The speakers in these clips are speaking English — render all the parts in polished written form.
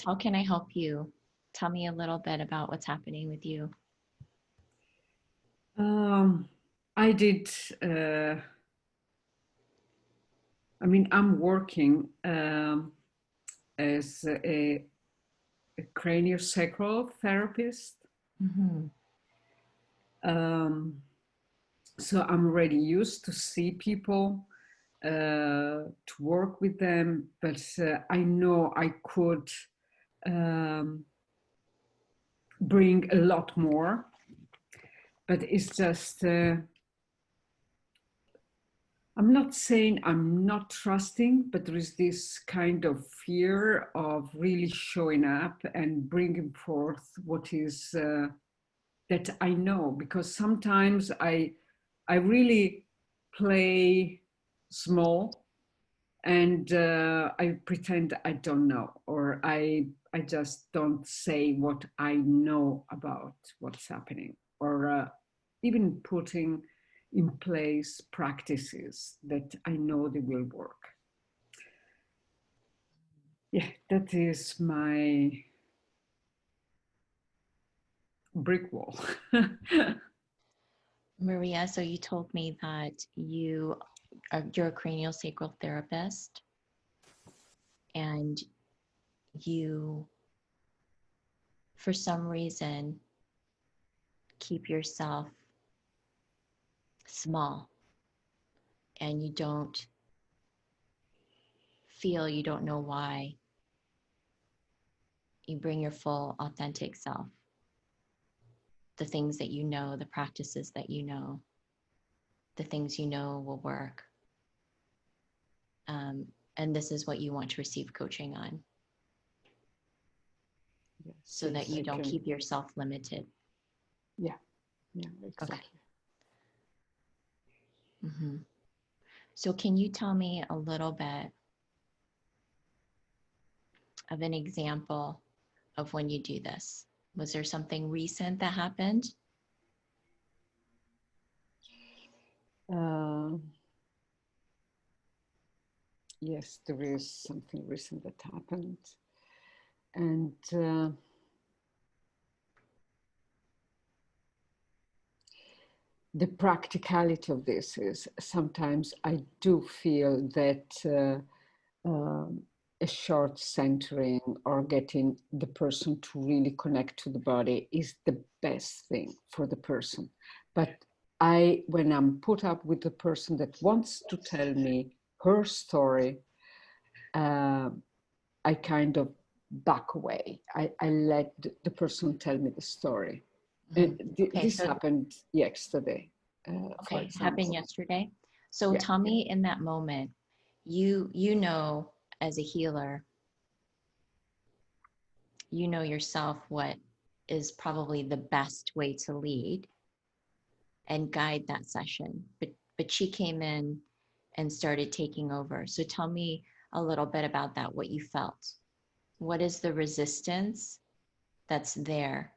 How can I help you? Tell me a little bit about what's happening with you. Um, I did, uh, I'm working as a craniosacral therapist. Mm-hmm. Um, so I'm already used to see people, to work with them, but I know I could um, bring a lot more. But it's just, I'm not saying I'm not trusting, but there is this kind of fear of really showing up and bringing forth what is that I know, because sometimes I really play small and I pretend I don't know, or I just don't say what I know about what's happening, or even putting in place practices that I know they will work. Yeah, that is my brick wall. Maria, so you told me that you're a cranial sacral therapist and you, for some reason, keep yourself small and you don't know why. You bring your full authentic self, the things that you know, the practices that you know, the things you know will work. Um, and this is what you want to receive coaching on Yes, so that yes, you I don't can. keep yourself limited. Yeah, yeah, Okay. exactly. hmm So, can you tell me a little bit of an example of when you do this? Was there something recent that happened? Uh, yes, there is something recent that happened, and the practicality of this is sometimes I do feel that a short centering or getting the person to really connect to the body is the best thing for the person. But when I'm put up with the person that wants to tell me her story, uh, I kind of back away. I let the person tell me the story. Okay, This so happened yesterday, for okay, happened example. yesterday. So Yeah. tell me in that moment, you know as a healer, you know yourself what is probably the best way to lead and guide that session. But she came in and started taking over. So tell me a little bit about that, what you felt. What is the resistance that's there?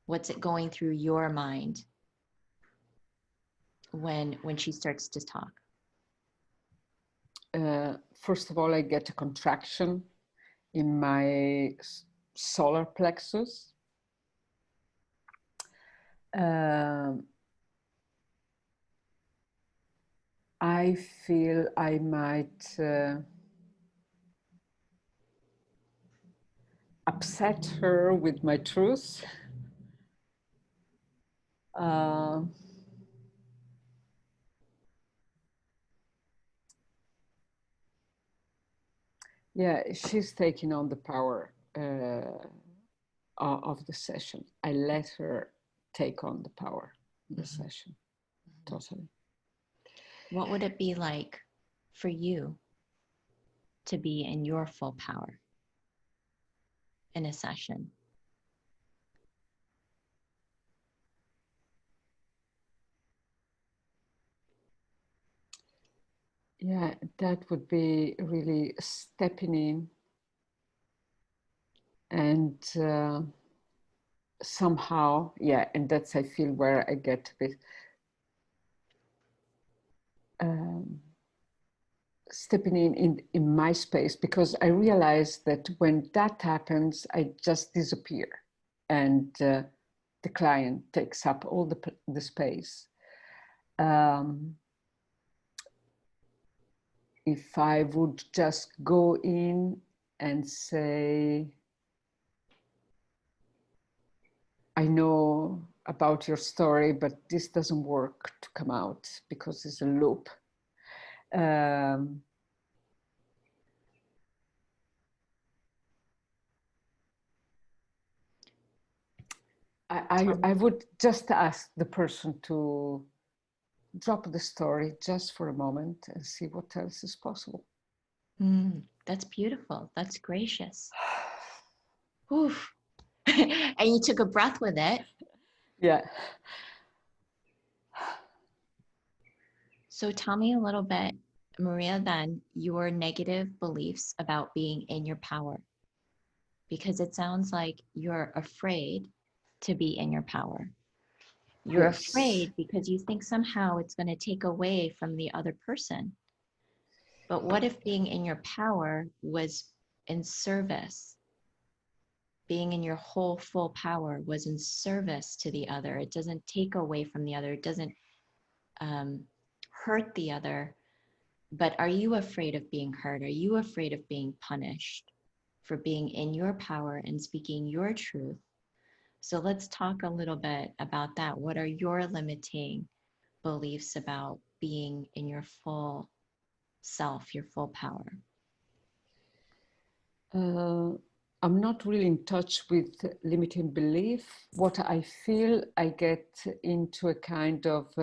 What's it going through your mind when she starts to talk? First of all, I get a contraction in my solar plexus. Um, I feel I might upset her with my truth. Uh, yeah, she's taking on the power of the session. I let her take on the power of the Mhm. session, totally. What would it be like for you to be in your full power in a session? Yeah, that would be really stepping in and somehow, yeah, and that's I feel where I get a bit um, stepping in my space, because I realize that when that happens, I just disappear, and the client takes up all the space. If I would just go in and say, I know about your story, but this doesn't work to come out because it's a loop. I would just ask the person to drop the story just for a moment and see what else is possible. That's beautiful. That's gracious. Oof. And you took a breath with it. Yeah. So tell me a little bit, Maria, then your negative beliefs about being in your power, because it sounds like you're afraid to be in your power. You're Yes. afraid because you think somehow it's going to take away from the other person. But what if being in your power was in service? Being in your whole full power was in service to the other. It doesn't take away from the other. It doesn't hurt the other. But are you afraid of being hurt? Are you afraid of being punished for being in your power and speaking your truth? So let's talk a little bit about that. What are your limiting beliefs about being in your full self, your full power? I'm not really in touch with limiting belief. What I feel, I get into a kind of,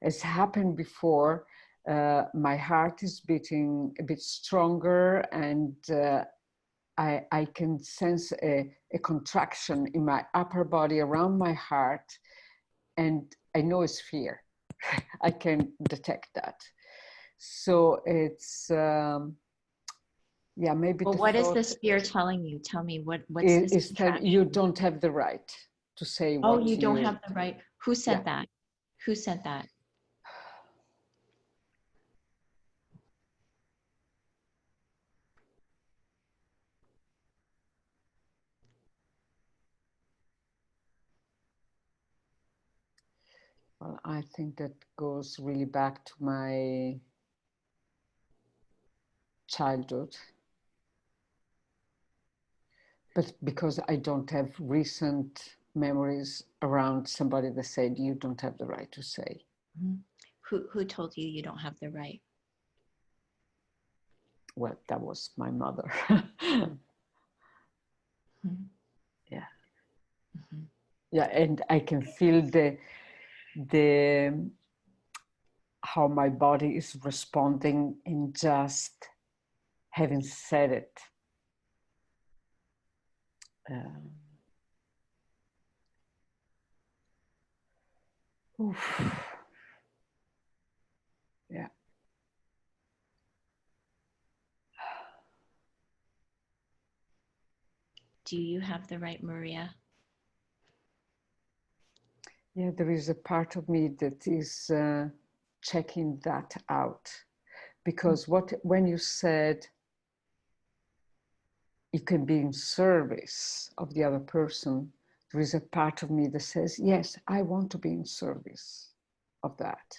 as happened before, my heart is beating a bit stronger, and I can sense a contraction in my upper body around my heart, and I know it's fear. I can detect that. So it's, yeah, maybe Well, the what is thought this fear telling you? Tell me what's this is that you contraction? don't have the right to say Oh, what you don't you... have the right. Who said that? Who said that? Well, I think that goes really back to my childhood. But because I don't have recent memories around somebody that said, you don't have the right to say. Who told you you don't have the right? Well, that was my mother. Yeah. Yeah, and I can feel the how my body is responding in just having said it. Oof. Yeah. Do you have the right, Maria? Yeah, there is a part of me that is checking that out, because when you said you can be in service of the other person, there is a part of me that says, yes, I want to be in service of that.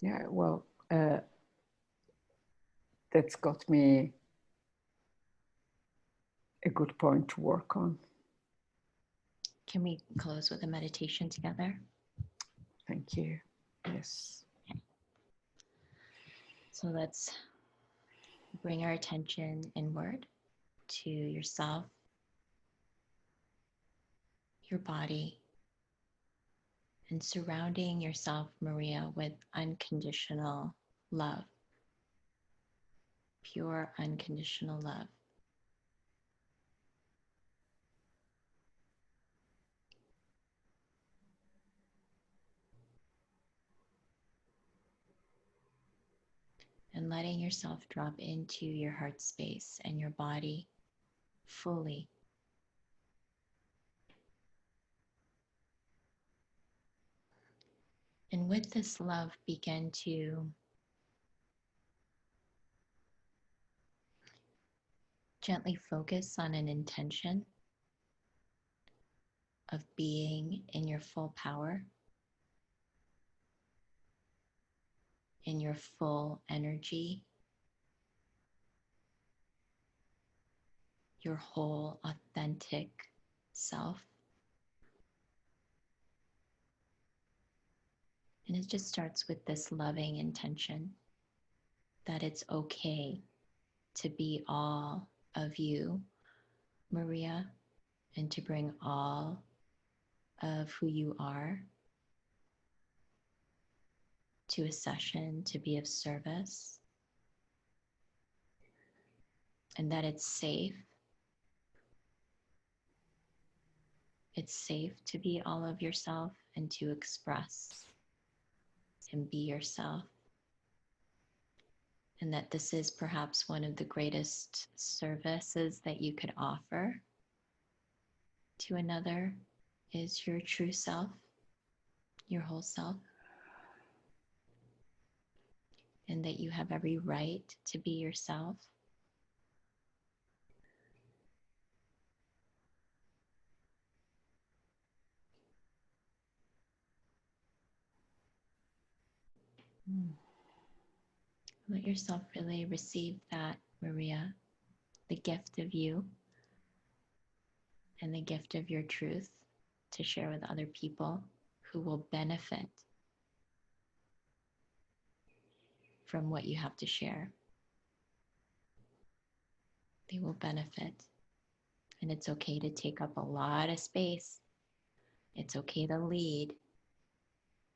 Yeah, well, that's got me a good point to work on. Can we close with a meditation together? Thank you. Yes. Okay. So let's bring our attention inward to yourself, your body, and surrounding yourself, Maria, with unconditional love, pure unconditional love. And letting yourself drop into your heart space and your body, fully. And with this love, begin to gently focus on an intention of being in your full power, in your full energy, your whole authentic self. And it just starts with this loving intention that it's okay to be all of you, Maria, and to bring all of who you are to a session to be of service, and that it's safe. It's safe to be all of yourself and to express and be yourself. And that this is perhaps one of the greatest services that you could offer to another is your true self, your whole self. And that you have every right to be yourself. Let yourself really receive that, Maria, the gift of you and the gift of your truth to share with other people who will benefit from what you have to share. They will benefit. And it's okay to take up a lot of space. It's okay to lead.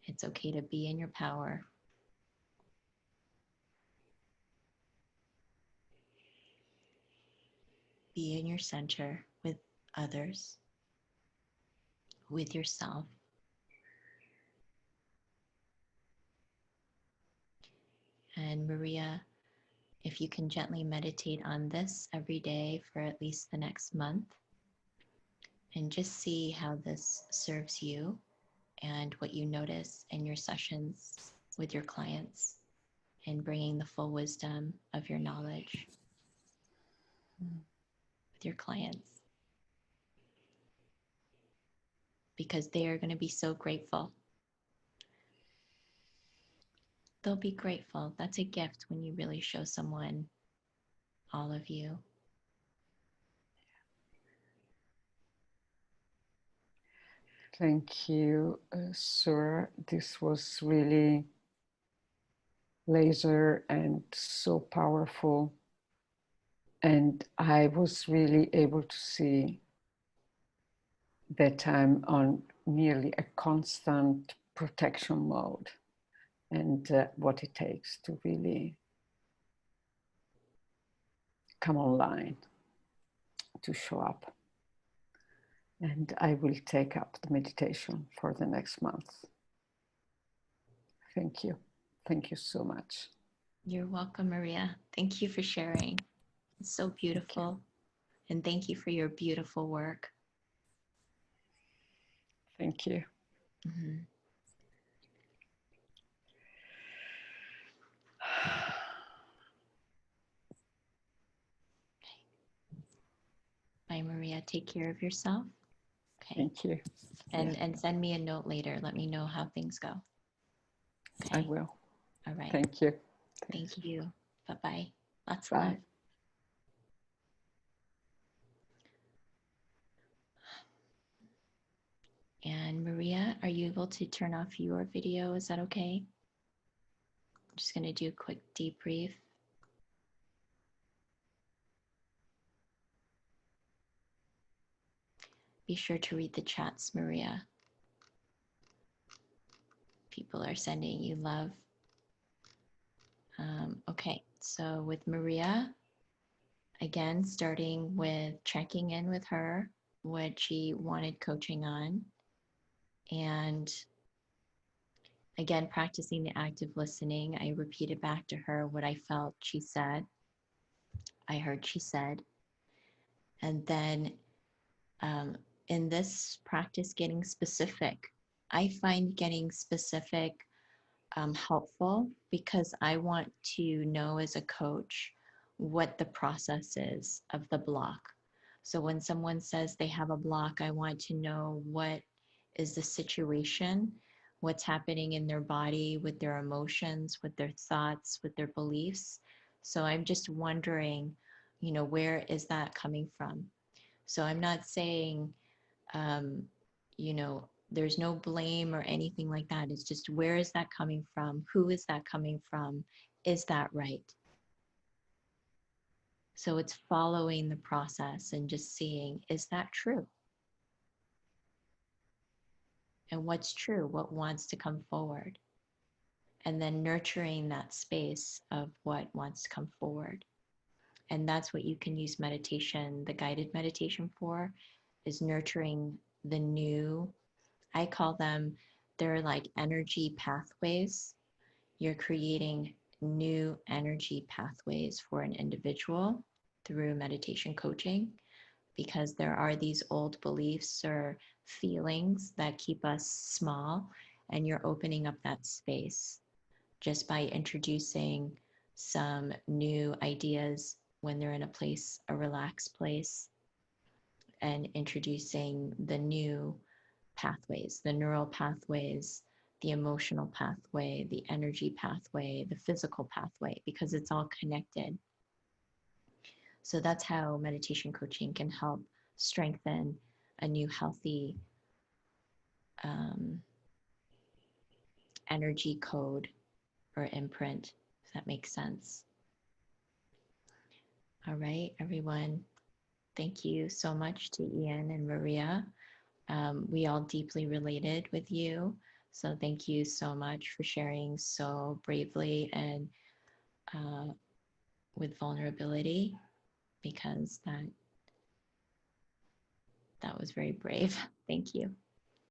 It's okay to be in your power. Be in your center with others, with yourself. And Maria, if you can gently meditate on this every day for at least the next month, and just see how this serves you and what you notice in your sessions with your clients and bringing the full wisdom of your knowledge with your clients. Because they are going to be so grateful. They'll be grateful. That's a gift when you really show someone all of you. Thank you, Sura. This was really laser and so powerful. And I was really able to see that I'm on nearly a constant protection mode, and what it takes to really come online, to show up. And I will take up the meditation for the next month. Thank you. Thank you so much. You're welcome, Maria. Thank you for sharing. It's so beautiful. And thank you for your beautiful work. Thank you. Mm-hmm. Bye, Maria. Take care of yourself. Okay. Thank you. And send me a note later. Let me know how things go. Okay. I will. All right. Thank you. Thank you. Bye-bye. Lots of Bye. love. And Maria, are you able to turn off your video? Is that okay? I'm just going to do a quick debrief. Be sure to read the chats, Maria. People are sending you love. Okay, so with Maria, again, starting with checking in with her, what she wanted coaching on, and again, practicing the active listening. I repeated back to her what I felt she said, I heard she said, And then in this practice, getting specific. I find getting specific helpful because I want to know as a coach what the process is of the block. So when someone says they have a block, I want to know what is the situation, what's happening in their body, with their emotions, with their thoughts, with their beliefs. So I'm just wondering, where is that coming from? So I'm not saying, um, there's no blame or anything like that. It's just, where is that coming from? Who is that coming from? Is that right? So it's following the process and just seeing, is that true? And what's true? What wants to come forward? And then nurturing that space of what wants to come forward. And that's what you can use meditation, the guided meditation for, is nurturing the new. I call them, they're like energy pathways. You're creating new energy pathways for an individual through meditation coaching, because there are these old beliefs or feelings that keep us small, and you're opening up that space just by introducing some new ideas when they're in a place, a relaxed place, and introducing the new pathways, the neural pathways, the emotional pathway, the energy pathway, the physical pathway, because it's all connected. So that's how meditation coaching can help strengthen a new healthy um, energy code or imprint, if that makes sense. All right, everyone. Thank you so much to Ian and Maria. We all deeply related with you. So thank you so much for sharing so bravely and with vulnerability, because that was very brave. Thank you.